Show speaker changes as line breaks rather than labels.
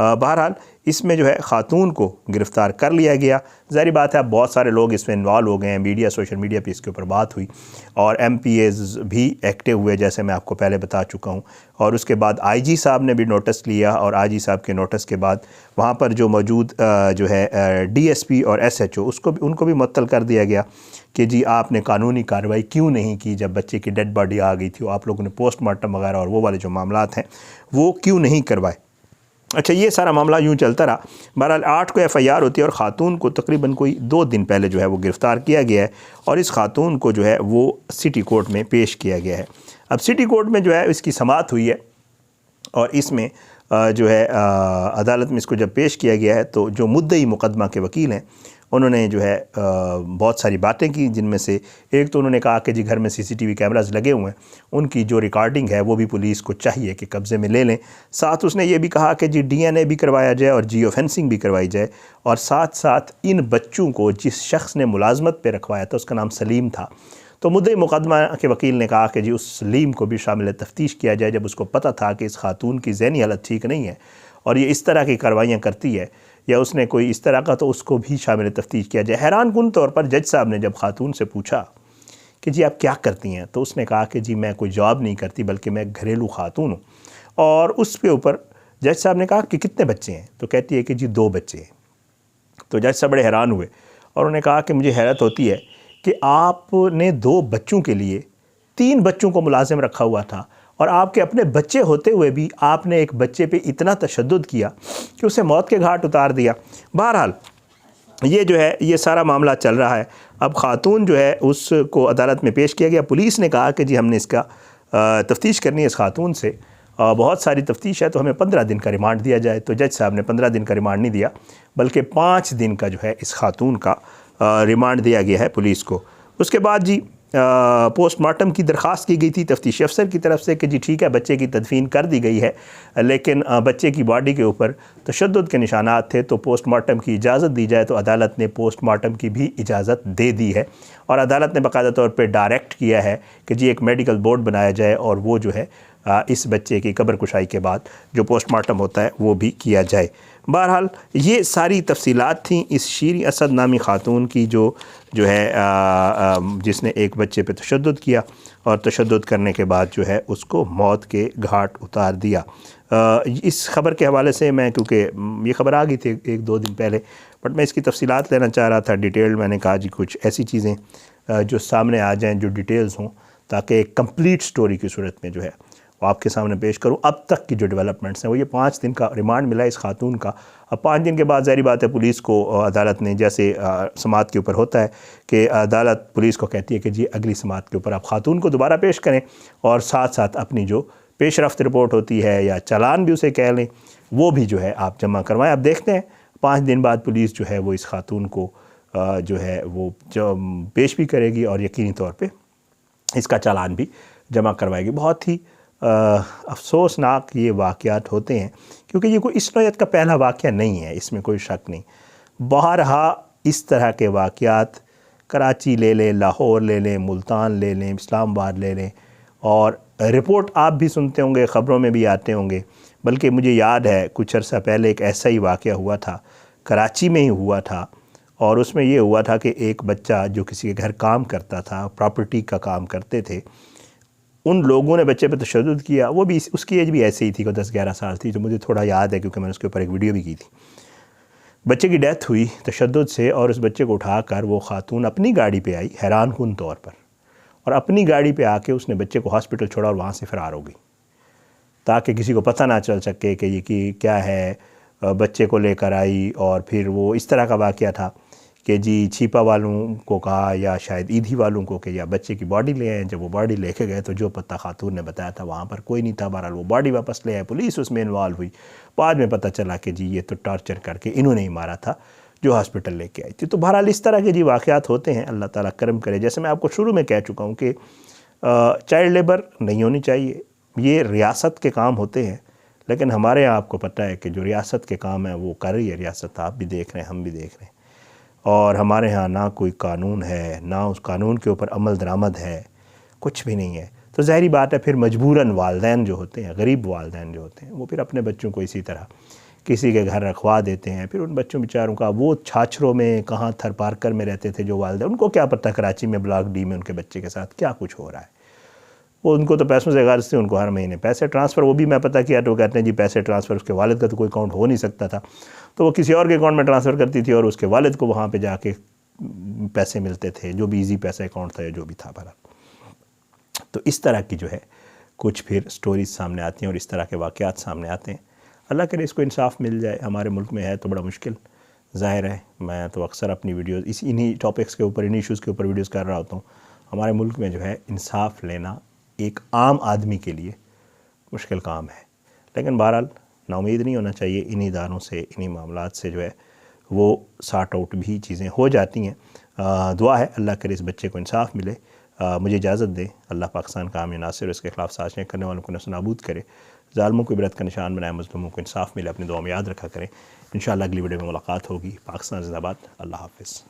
بہرحال اس میں جو ہے خاتون کو گرفتار کر لیا گیا۔ ظاہری بات ہے اب بہت سارے لوگ اس میں انوالو ہو گئے ہیں، میڈیا سوشل میڈیا پہ اس کے اوپر بات ہوئی اور ایم پی ایز بھی ایکٹیو ہوئے جیسے میں آپ کو پہلے بتا چکا ہوں، اور اس کے بعد آئی جی صاحب نے بھی نوٹس لیا، اور آئی جی صاحب کے نوٹس کے بعد وہاں پر جو موجود جو ہے ڈی ایس پی اور ایس ایچ او ان کو بھی معطل کر دیا گیا کہ جی آپ نے قانونی کارروائی کیوں نہیں کی جب بچے کی ڈیڈ باڈی آ گئی تھی، آپ لوگوں نے پوسٹ مارٹم وغیرہ اور وہ والے جو معاملات ہیں وہ کیوں نہیں کروائے۔ اچھا یہ سارا معاملہ یوں چلتا رہا۔ بہرحال 8 کو ایف آئی آر ہوتی ہے اور خاتون کو تقریباً کوئی 2 دن پہلے جو ہے وہ گرفتار کیا گیا ہے، اور اس خاتون کو جو ہے وہ سٹی کورٹ میں پیش کیا گیا ہے۔ اب سٹی کورٹ میں جو ہے اس کی سماعت ہوئی ہے، اور اس میں جو ہے عدالت میں اس کو جب پیش کیا گیا ہے تو جو مدعی مقدمہ کے وکیل ہیں انہوں نے جو ہے بہت ساری باتیں کی، جن میں سے ایک تو انہوں نے کہا کہ جی گھر میں سی سی ٹی وی کیمراز لگے ہوئے ہیں، ان کی جو ریکارڈنگ ہے وہ بھی پولیس کو چاہیے کہ قبضے میں لے لیں۔ ساتھ اس نے یہ بھی کہا کہ جی ڈی این اے بھی کروایا جائے اور جیو فینسنگ بھی کروائی جائے، اور ساتھ ساتھ ان بچوں کو جس شخص نے ملازمت پہ رکھوایا تھا اس کا نام سلیم تھا، تو مدعی مقدمہ کے وکیل نے کہا کہ جی اس سلیم کو بھی شامل تفتیش کیا جائے جب اس کو پتہ تھا کہ اس خاتون کی ذہنی حالت ٹھیک نہیں ہے اور یہ اس طرح کی کارروائیاں کرتی ہے یا اس نے کوئی اس طرح کا، تو اس کو بھی شامل تفتیش کیا جائے۔ حیران کن طور پر جج صاحب نے جب خاتون سے پوچھا کہ جی آپ کیا کرتی ہیں، تو اس نے کہا کہ جی میں کوئی جاب نہیں کرتی بلکہ میں گھریلو خاتون ہوں، اور اس کے اوپر جج صاحب نے کہا کہ کتنے بچے ہیں، تو کہتی ہے کہ جی 2 بچے ہیں۔ تو جج صاحب بڑے حیران ہوئے اور انہوں نے کہا کہ مجھے حیرت ہوتی ہے کہ آپ نے 2 بچوں کے لیے 3 بچوں کو ملازم رکھا ہوا تھا، اور آپ کے اپنے بچے ہوتے ہوئے بھی آپ نے ایک بچے پہ اتنا تشدد کیا کہ اسے موت کے گھاٹ اتار دیا۔ بہرحال یہ جو ہے یہ سارا معاملہ چل رہا ہے۔ اب خاتون جو ہے اس کو عدالت میں پیش کیا گیا۔ پولیس نے کہا کہ جی ہم نے اس کا تفتیش کرنی ہے اس خاتون سے، بہت ساری تفتیش ہے تو ہمیں 15 دن کا ریمانڈ دیا جائے، تو جج صاحب نے 15 دن کا ریمانڈ نہیں دیا بلکہ 5 دن کا جو ہے اس خاتون کا ریمانڈ دیا گیا ہے پولیس کو۔ اس کے بعد جی پوسٹ مارٹم کی درخواست کی گئی تھی تفتیشی افسر کی طرف سے کہ جی ٹھیک ہے بچے کی تدفین کر دی گئی ہے، لیکن بچے کی باڈی کے اوپر تشدد کے نشانات تھے، تو پوسٹ مارٹم کی اجازت دی جائے، تو عدالت نے پوسٹ مارٹم کی بھی اجازت دے دی ہے، اور عدالت نے باقاعدہ طور پہ ڈائریکٹ کیا ہے کہ جی ایک میڈیکل بورڈ بنایا جائے اور وہ جو ہے اس بچے کی قبر کشائی کے بعد جو پوسٹ مارٹم ہوتا ہے وہ بھی کیا جائے۔ بہرحال یہ ساری تفصیلات تھیں اس شیریں اسد نامی خاتون کی جو ہے جس نے ایک بچے پہ تشدد کیا اور تشدد کرنے کے بعد جو ہے اس کو موت کے گھاٹ اتار دیا۔ اس خبر کے حوالے سے میں کیونکہ یہ خبر آ گئی تھی 1-2 دن پہلے، بٹ میں اس کی تفصیلات لینا چاہ رہا تھا ڈیٹیل، میں نے کہا جی کچھ ایسی چیزیں جو سامنے آ جائیں جو ڈیٹیلز ہوں تاکہ ایک کمپلیٹ سٹوری کی صورت میں جو ہے وہ آپ کے سامنے پیش کروں۔ اب تک کی جو ڈیولپمنٹس ہیں وہ یہ 5 دن کا ریمانڈ ملا اس خاتون کا۔ اب 5 دن کے بعد ظاہری بات ہے پولیس کو عدالت نے جیسے سماعت کے اوپر ہوتا ہے کہ عدالت پولیس کو کہتی ہے کہ جی اگلی سماعت کے اوپر آپ خاتون کو دوبارہ پیش کریں اور ساتھ ساتھ اپنی جو پیش رفت رپورٹ ہوتی ہے یا چالان بھی اسے کہہ لیں وہ بھی جو ہے آپ جمع کروائیں۔ اب دیکھتے ہیں 5 دن بعد پولیس جو ہے وہ اس خاتون کو جو ہے وہ پیش بھی کرے گی اور یقینی طور پہ اس کا چالان بھی جمع کروائے گی۔ بہت ہی افسوسناک یہ واقعات ہوتے ہیں کیونکہ یہ کوئی اس نوعیت کا پہلا واقعہ نہیں ہے، اس میں کوئی شک نہیں۔ بارہا اس طرح کے واقعات کراچی لے لیں، لاہور لے لیں، ملتان لے لیں، اسلام آباد لے لیں، اور رپورٹ آپ بھی سنتے ہوں گے، خبروں میں بھی آتے ہوں گے۔ بلکہ مجھے یاد ہے کچھ عرصہ پہلے ایک ایسا ہی واقعہ ہوا تھا، کراچی میں ہی ہوا تھا، اور اس میں یہ ہوا تھا کہ ایک بچہ جو کسی کے گھر کام کرتا تھا، پراپرٹی کا کام کرتے تھے، ان لوگوں نے بچے پہ تشدد کیا۔ وہ بھی اس کی ایج بھی ایسے ہی تھی، کوئی 10-11 سال تھی، جو مجھے تھوڑا یاد ہے کیونکہ میں نے اس کے اوپر ایک ویڈیو بھی کی تھی۔ بچے کی ڈیتھ ہوئی تشدد سے، اور اس بچے کو اٹھا کر وہ خاتون اپنی گاڑی پہ آئی حیران کن طور پر، اور اپنی گاڑی پہ آ کے اس نے بچے کو ہاسپٹل چھوڑا اور وہاں سے فرار ہو گئی تاکہ کسی کو پتہ نہ چل سکے کہ یہ کیا ہے۔ بچے کو لے کر آئی، اور پھر وہ اس طرح کا واقعہ تھا کہ جی چھیپا والوں کو کہا یا شاید ایدھی والوں کو کہ یا بچے کی باڈی لے آئیں۔ جب وہ باڈی لے کے گئے تو جو پتہ خاتون نے بتایا تھا وہاں پر کوئی نہیں تھا۔ بہرحال وہ باڈی واپس لے آئے، پولیس اس میں انوالو ہوئی، بعد میں پتہ چلا کہ جی یہ تو ٹارچر کر کے انہوں نے ہی مارا تھا جو ہاسپٹل لے کے آئی تھی۔ تو بہرحال اس طرح کے جی واقعات ہوتے ہیں، اللہ تعالیٰ کرم کرے۔ جیسے میں آپ کو شروع میں کہہ چکا ہوں کہ چائلڈ لیبر نہیں ہونی چاہیے، یہ ریاست کے کام ہوتے ہیں، لیکن ہمارے یہاں آپ کو پتہ ہے کہ جو ریاست کے کام ہیں وہ کر رہی ہے ریاست، آپ بھی دیکھ رہے ہیں، ہم بھی دیکھ رہے ہیں، اور ہمارے ہاں نہ کوئی قانون ہے، نہ اس قانون کے اوپر عمل درآمد ہے، کچھ بھی نہیں ہے۔ تو ظاہری بات ہے پھر مجبوراً والدین جو ہوتے ہیں، غریب والدین جو ہوتے ہیں، وہ پھر اپنے بچوں کو اسی طرح کسی کے گھر رکھوا دیتے ہیں. پھر ان بچوں بیچاروں کا وہ چھاچروں میں کہاں تھر پارکر میں رہتے تھے جو والدہ، ان کو کیا پتہ کراچی میں بلاک ڈی میں ان کے بچے کے ساتھ کیا کچھ ہو رہا ہے. وہ ان کو تو پیسوں سے غرض تھے، ان کو ہر مہینے پیسے ٹرانسفر. وہ بھی میں پتہ کیا تو کہتے ہیں جی پیسے ٹرانسفر، اس کے والد کا تو کوئی اکاؤنٹ ہو نہیں سکتا تھا، تو وہ کسی اور کے اکاؤنٹ میں ٹرانسفر کرتی تھی اور اس کے والد کو وہاں پہ جا کے پیسے ملتے تھے، جو بھی ایزی پیسہ اکاؤنٹ تھا یا جو بھی تھا بھلا. تو اس طرح کی جو ہے کچھ پھر سٹوریز سامنے آتی ہیں اور اس طرح کے واقعات سامنے آتے ہیں. اللہ کرے اس کو انصاف مل جائے. ہمارے ملک میں ہے تو بڑا مشکل ظاہر ہے. میں تو اکثر اپنی ویڈیوز انہی ٹاپکس کے اوپر، انہی ایشوز کے اوپر ویڈیوز کر رہا ہوتا ہوں. ہمارے ملک میں جو ہے انصاف لینا ایک عام آدمی کے لیے مشکل کام ہے. لیکن بہرحال نا امید نہیں ہونا چاہیے. انہی اداروں سے، انہی معاملات سے جو ہے وہ سارٹ آؤٹ بھی چیزیں ہو جاتی ہیں. دعا ہے اللہ کرے اس بچے کو انصاف ملے. مجھے اجازت دیں. اللہ پاکستان کا حامی ناصر، اس کے خلاف سازشیں کرنے والوں کو نصب نابود کرے، ظالموں کو عبرت کا نشان بنائے، مظلوموں کو انصاف ملے. اپنی دعا میں یاد رکھا کریں. انشاءاللہ اگلی ویڈیو میں ملاقات ہوگی. پاکستان زندہ باد. اللہ حافظ.